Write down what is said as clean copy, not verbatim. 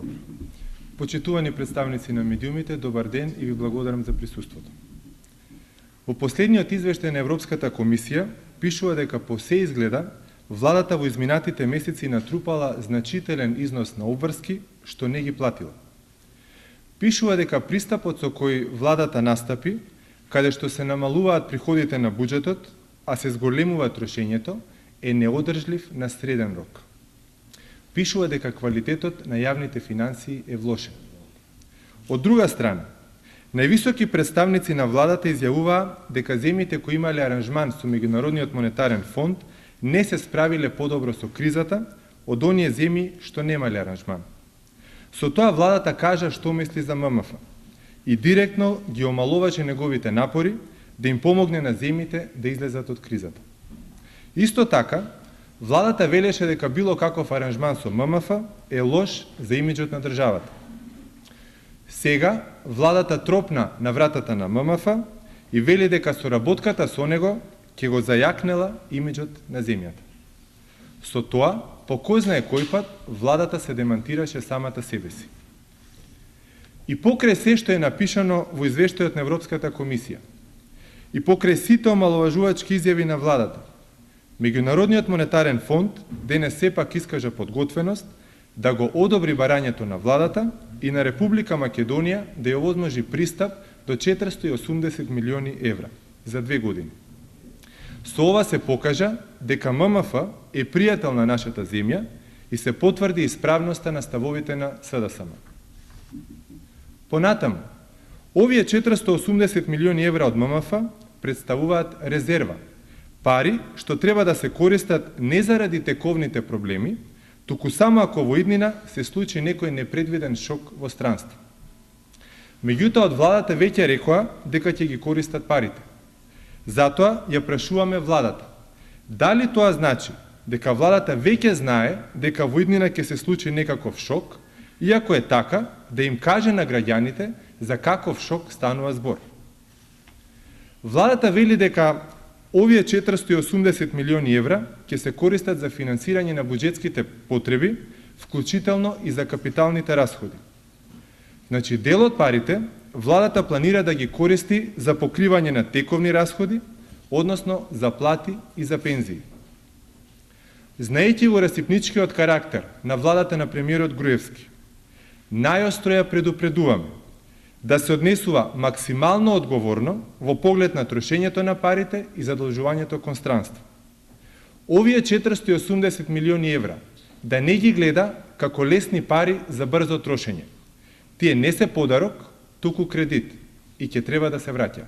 Добро. Почитувани представници на медиумите, добар ден и ви благодарам за присуството. Во последниот извештај на Европската комисија пишува дека по се изгледа владата во изминатите месеци натрупала значителен износ на обврски што не ги платила. Пишува дека пристапот со кој владата настапи, каде што се намалуваат приходите на буџетот, а се зголемува трошењето, е неодржлив на среден рок. Пишува дека квалитетот на јавните финансии е влошен. Од друга страна, највисоки представници на владата изјавуваа дека земјите кои имале аранжман со Меѓународниот монетарен фонд не се справиле подобро со кризата од оние земји што немале аранжман. Со тоа владата кажа што мисли за ММФ и директно ги омалуваше неговите напори да им помогне на земјите да излезат од кризата. Исто така, владата велеше дека било каков аранжман со ММФ е лош за имиџот на државата. Сега, владата тропна на вратата на ММФ и вели дека соработката со него ќе го зајакнела имиџот на земјата. Со тоа, по кој знае кој пат, владата се демантираше самата себе си. И покрај се што е напишано во извештајот на Европската комисија, и покрај сите омаловажувачки изјави на владата, Меѓународниот монетарен фонд денес сепак искажа подготвеност да го одобри барањето на владата и на Република Македонија да ја овозможи пристап до 480 милиони евра за 2 години. Со ова се покажа дека ММФ е пријател на нашата земја и се потврди исправноста на ставовите на СДСМ. Понатаму, овие 480 милиони евра од ММФ представуваат резерва, пари што треба да се користат не заради тековните проблеми, туку само ако во иднина се случи некој непредвиден шок во странство. Меѓутоа, од владата веќе рекоа дека ќе ги користат парите. Затоа ја прашуваме владата. Дали тоа значи дека владата веќе знае дека во иднина ќе се случи некаков шок, и ако е така, да им каже на граѓаните за каков шок станува збор. Владата вели дека овие 480 милиони евра ќе се користат за финансирање на буџетските потреби, вклучително и за капиталните расходи. Значи, дел од парите владата планира да ги користи за покривање на тековни расходи, односно за плати и за пензии. Знаејќи го расипничкиот карактер на владата на премиерот Груевски, најостро ја предупредуваме да се однесува максимално одговорно во поглед на трошењето на парите и задолжувањето кон странство. Овие 480 милиони евра да не ги гледа како лесни пари за брзо трошење. Тие не се подарок, туку кредит и ќе треба да се враќаат.